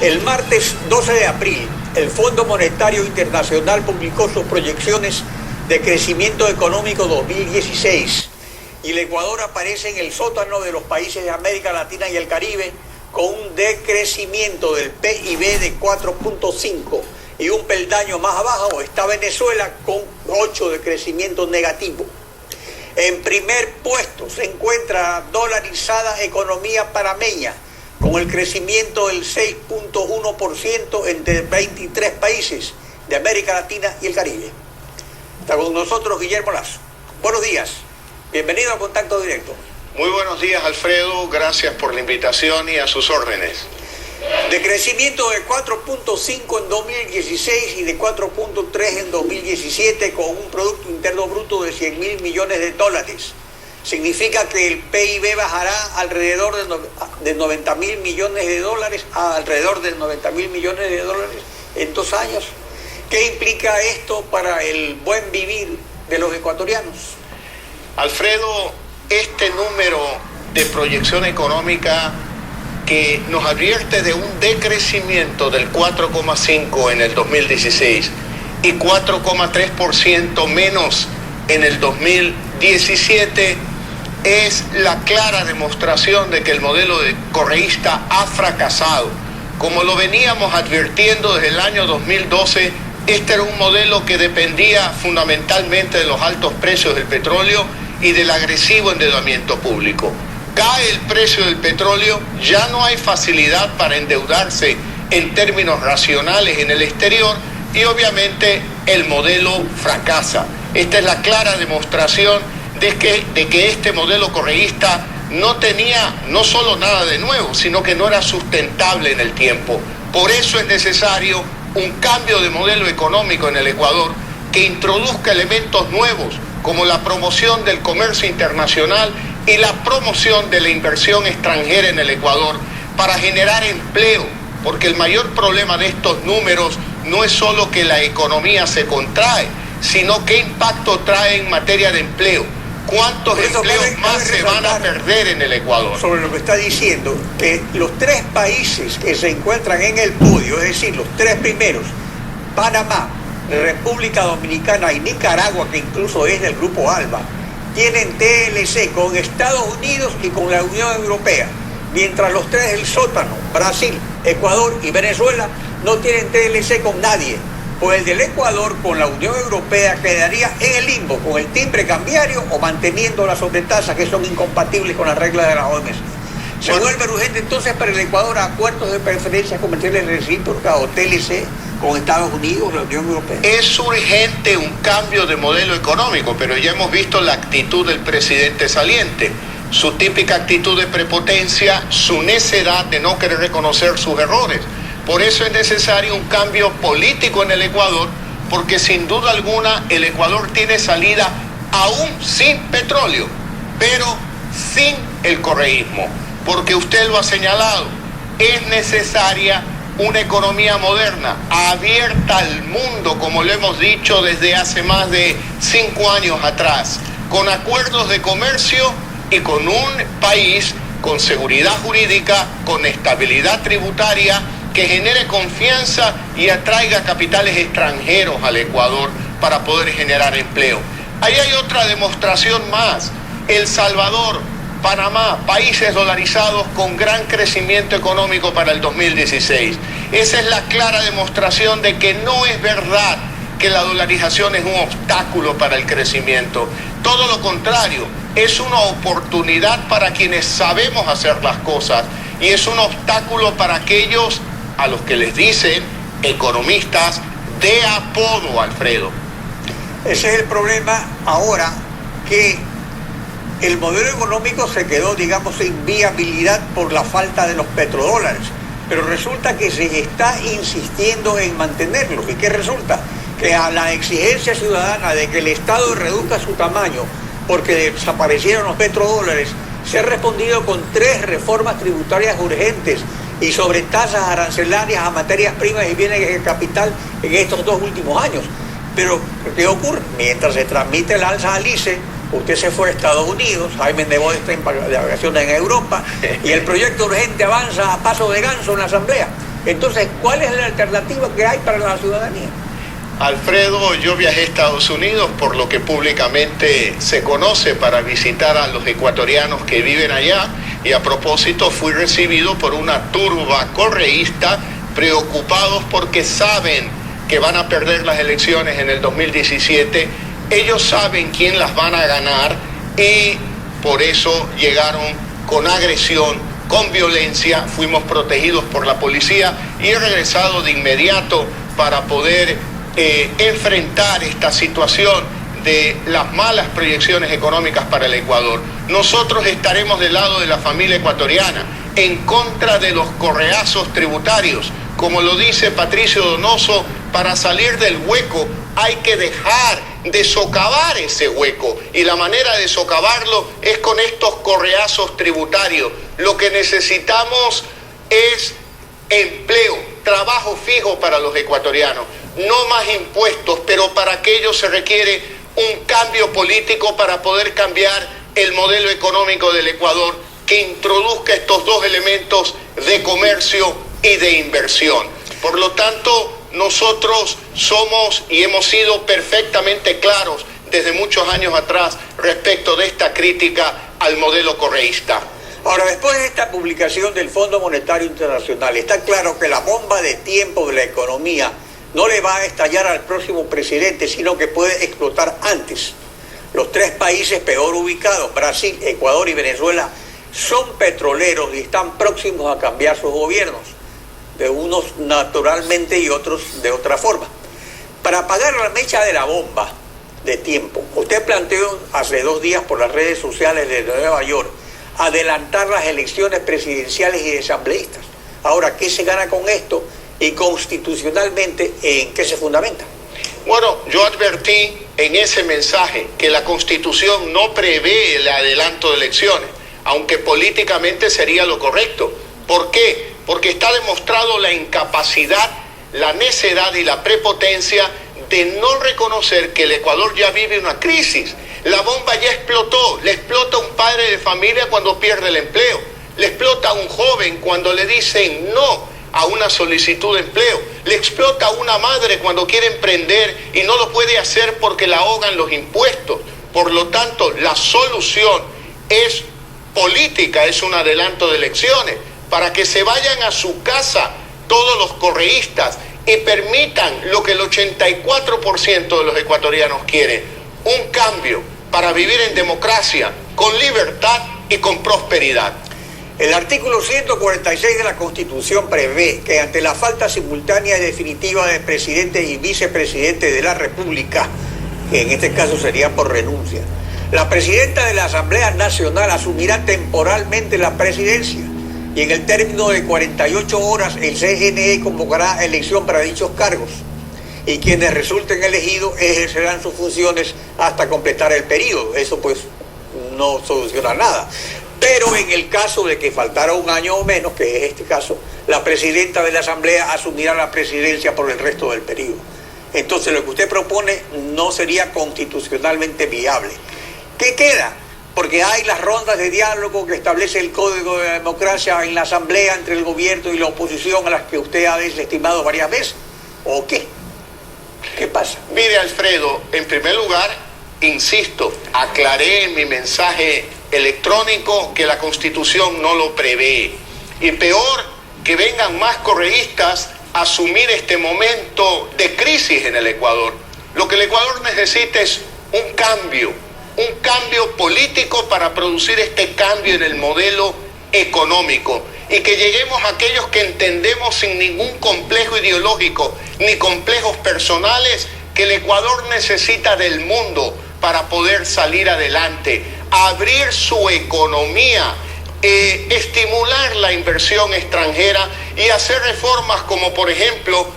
El martes 12 de abril, el Fondo Monetario Internacional publicó sus proyecciones de crecimiento económico 2016 y el Ecuador aparece en el sótano de los países de América Latina y el Caribe con un decrecimiento del PIB de 4.5 y un peldaño más abajo está Venezuela con 8 de crecimiento negativo. En primer puesto se encuentra la dolarizada economía panameña, con el crecimiento del 6.1% entre 23 países de América Latina y el Caribe. Está con nosotros Guillermo Lazo. Buenos días, bienvenido a Contacto Directo. Muy buenos días, Alfredo, gracias por la invitación y a sus órdenes. De crecimiento de 4.5 en 2016 y de 4.3 en 2017 con un Producto Interno Bruto de 100.000 millones de dólares. Significa que el PIB bajará alrededor de 90.000 millones de dólares a alrededor de 90.000 millones de dólares en 2 años. ¿Qué implica esto para el buen vivir de los ecuatorianos? Alfredo, este número de proyección económica que nos advierte de un decrecimiento del 4,5 en el 2016 y 4,3% menos en el 2017 es la clara demostración de que el modelo correísta ha fracasado. Como lo veníamos advirtiendo desde el año 2012, este era un modelo que dependía fundamentalmente de los altos precios del petróleo y del agresivo endeudamiento público. Cae el precio del petróleo, ya no hay facilidad para endeudarse en términos racionales en el exterior y obviamente el modelo fracasa. Esta es la clara demostración de que este modelo correísta no tenía no solo nada de nuevo, sino que no era sustentable en el tiempo. Por eso es necesario un cambio de modelo económico en el Ecuador que introduzca elementos nuevos como la promoción del comercio internacional y la promoción de la inversión extranjera en el Ecuador para generar empleo, porque el mayor problema de estos números no es solo que la economía se contrae, sino qué impacto trae en materia de empleo. ¿Cuántos empleos más se van a perder en el Ecuador? Sobre lo que está diciendo, que los 3 países que se encuentran en el podio, es decir, los 3 primeros, Panamá, República Dominicana y Nicaragua, que incluso es del Grupo ALBA, tienen TLC con Estados Unidos y con la Unión Europea, mientras los 3 del sótano, Brasil, Ecuador y Venezuela, no tienen TLC con nadie. Pues el del Ecuador con la Unión Europea quedaría en el limbo con el timbre cambiario o manteniendo las sobretasas que son incompatibles con las reglas de la OMS. Se vuelve urgente entonces para el Ecuador acuerdos de preferencias comerciales recíprocas o TLC con Estados Unidos, la Unión Europea. Es urgente un cambio de modelo económico, pero ya hemos visto la actitud del presidente saliente, su típica actitud de prepotencia, su necedad de no querer reconocer sus errores. Por eso es necesario un cambio político en el Ecuador, porque sin duda alguna el Ecuador tiene salida aún sin petróleo, pero sin el correísmo, porque usted lo ha señalado, es necesaria una economía moderna, abierta al mundo, como lo hemos dicho desde hace más de 5 años atrás, con acuerdos de comercio y con un país con seguridad jurídica, con estabilidad tributaria, que genere confianza y atraiga capitales extranjeros al Ecuador para poder generar empleo. Ahí hay otra demostración más. El Salvador, Panamá, países dolarizados con gran crecimiento económico para el 2016. Esa es la clara demostración de que no es verdad que la dolarización es un obstáculo para el crecimiento. Todo lo contrario, es una oportunidad para quienes sabemos hacer las cosas y es un obstáculo para aquellos a los que les dicen economistas de apodo, Alfredo. Ese es el problema ahora, que el modelo económico se quedó, digamos, sin viabilidad por la falta de los petrodólares, pero resulta que se está insistiendo en mantenerlos. ¿Y qué resulta? Que a la exigencia ciudadana de que el Estado reduzca su tamaño porque desaparecieron los petrodólares, se ha respondido con 3 reformas tributarias urgentes y sobre tasas arancelarias a materias primas y bienes de capital en estos 2 últimos años. Pero, ¿qué ocurre? Mientras se transmite el alza al ICE, usted se fue a Estados Unidos, Jaime Nebot está de vacaciones en Europa, y el proyecto urgente avanza a paso de ganso en la Asamblea. Entonces, ¿cuál es la alternativa que hay para la ciudadanía? Alfredo, yo viajé a Estados Unidos por lo que públicamente se conoce para visitar a los ecuatorianos que viven allá, y a propósito fui recibido por una turba correísta preocupados porque saben que van a perder las elecciones en el 2017. Ellos saben quién las van a ganar y por eso llegaron con agresión, con violencia. Fuimos protegidos por la policía y he regresado de inmediato para poder enfrentar esta situación de las malas proyecciones económicas para el Ecuador. Nosotros estaremos del lado de la familia ecuatoriana, en contra de los correazos tributarios. Como lo dice Patricio Donoso, para salir del hueco hay que dejar de socavar ese hueco, y la manera de socavarlo es con estos correazos tributarios. Lo que necesitamos es empleo, trabajo fijo para los ecuatorianos, no más impuestos, pero para aquello se requiere un cambio político para poder cambiar el modelo económico del Ecuador, que introduzca estos dos elementos de comercio y de inversión. Por lo tanto, nosotros somos y hemos sido perfectamente claros desde muchos años atrás respecto de esta crítica al modelo correísta. Ahora, después de esta publicación del Fondo Monetario Internacional, está claro que la bomba de tiempo de la economía no le va a estallar al próximo presidente, sino que puede explotar antes. Los tres países peor ubicados, Brasil, Ecuador y Venezuela, son petroleros y están próximos a cambiar sus gobiernos, de unos naturalmente y otros de otra forma. Para apagar la mecha de la bomba de tiempo, usted planteó hace 2 días por las redes sociales de Nueva York adelantar las elecciones presidenciales y asambleístas. Ahora, ¿qué se gana con esto? Y constitucionalmente, ¿en qué se fundamenta? Bueno, yo advertí en ese mensaje que la Constitución no prevé el adelanto de elecciones, aunque políticamente sería lo correcto. ¿Por qué? Porque está demostrado la incapacidad, la necedad y la prepotencia de no reconocer que el Ecuador ya vive una crisis. La bomba ya explotó, le explota a un padre de familia cuando pierde el empleo, le explota a un joven cuando le dicen no a una solicitud de empleo, le explota a una madre cuando quiere emprender y no lo puede hacer porque la ahogan los impuestos. Por lo tanto, la solución es política, es un adelanto de elecciones, para que se vayan a su casa todos los correístas y permitan lo que el 84% de los ecuatorianos quieren: un cambio para vivir en democracia, con libertad y con prosperidad. El artículo 146 de la Constitución prevé que ante la falta simultánea y definitiva del presidente y vicepresidente de la República, que en este caso sería por renuncia, la presidenta de la Asamblea Nacional asumirá temporalmente la presidencia, y en el término de 48 horas el CNE convocará elección para dichos cargos, y quienes resulten elegidos ejercerán sus funciones hasta completar el periodo. Eso pues no soluciona nada. Pero en el caso de que faltara un año o menos, que es este caso, la presidenta de la Asamblea asumirá la presidencia por el resto del periodo. Entonces lo que usted propone no sería constitucionalmente viable. ¿Qué queda? Porque hay las rondas de diálogo que establece el Código de la Democracia en la Asamblea entre el gobierno y la oposición, a las que usted ha desestimado varias veces. ¿O qué? ¿Qué pasa? Mire, Alfredo, en primer lugar, insisto, aclaré en mi mensaje electrónico que la Constitución no lo prevé. Y peor, que vengan más correístas a asumir este momento de crisis en el Ecuador. Lo que el Ecuador necesita es un cambio político para producir este cambio en el modelo económico, y que lleguemos a aquellos que entendemos sin ningún complejo ideológico ni complejos personales que el Ecuador necesita del mundo para poder salir adelante, abrir su economía, estimular la inversión extranjera y hacer reformas como, por ejemplo,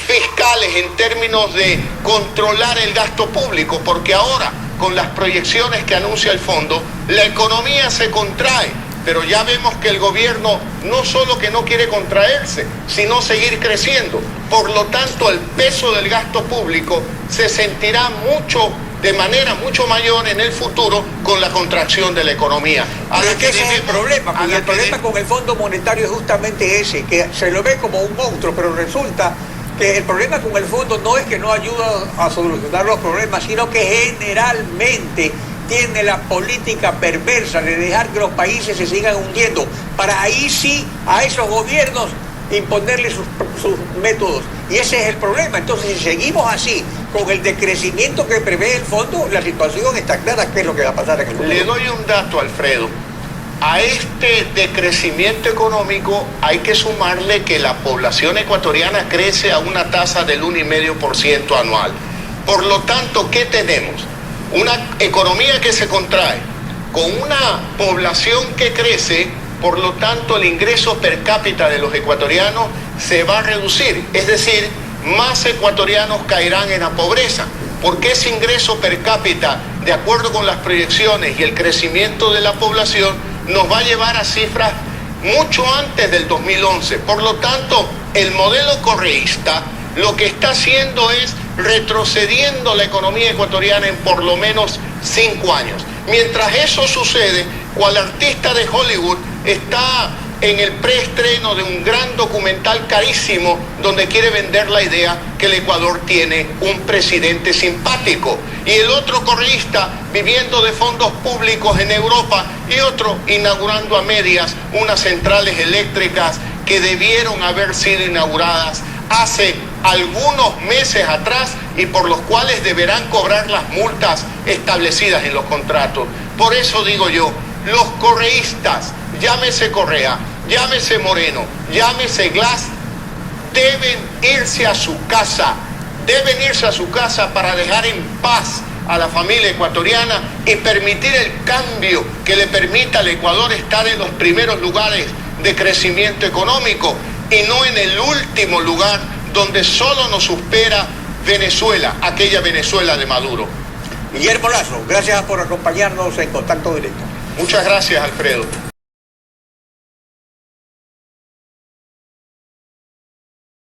fiscales en términos de controlar el gasto público, porque ahora, con las proyecciones que anuncia el fondo, la economía se contrae, pero ya vemos que el gobierno no solo que no quiere contraerse, sino seguir creciendo. Por lo tanto, el peso del gasto público se sentirá mucho de manera mucho mayor en el futuro con la contracción de la economía. Pero es que ese es el problema, porque el problema con el Fondo Monetario es justamente ese, que se lo ve como un monstruo, pero resulta que el problema con el fondo no es que no ayuda a solucionar los problemas, sino que generalmente tiene la política perversa de dejar que los países se sigan hundiendo, para ahí sí a esos gobiernos imponerle sus métodos. Y ese es el problema. Entonces, si seguimos así, con el decrecimiento que prevé el fondo, la situación está clara, ¿qué es lo que va a pasar en el futuro? Le doy un dato, Alfredo. A este decrecimiento económico hay que sumarle que la población ecuatoriana crece a una tasa del 1,5% anual. Por lo tanto, ¿qué tenemos? Una economía que se contrae, con una población que crece, por lo tanto el ingreso per cápita de los ecuatorianos se va a reducir, es decir, más ecuatorianos caerán en la pobreza, porque ese ingreso per cápita, de acuerdo con las proyecciones y el crecimiento de la población, nos va a llevar a cifras mucho antes del 2011. Por lo tanto, el modelo correísta lo que está haciendo es retrocediendo la economía ecuatoriana en por lo menos 5 años. Mientras eso sucede, cual artista de Hollywood está en el preestreno de un gran documental carísimo donde quiere vender la idea que el Ecuador tiene un presidente simpático, y el otro correísta viviendo de fondos públicos en Europa, y otro inaugurando a medias unas centrales eléctricas que debieron haber sido inauguradas hace algunos meses atrás y por los cuales deberán cobrar las multas establecidas en los contratos. Por eso digo yo, los correístas, llámese Correa, llámese Moreno, llámese Glass, deben irse a su casa para dejar en paz a la familia ecuatoriana y permitir el cambio que le permita al Ecuador estar en los primeros lugares de crecimiento económico y no en el último lugar donde solo nos supera Venezuela, aquella Venezuela de Maduro. Guillermo Lazo, gracias por acompañarnos en Contacto Directo. Muchas gracias, Alfredo.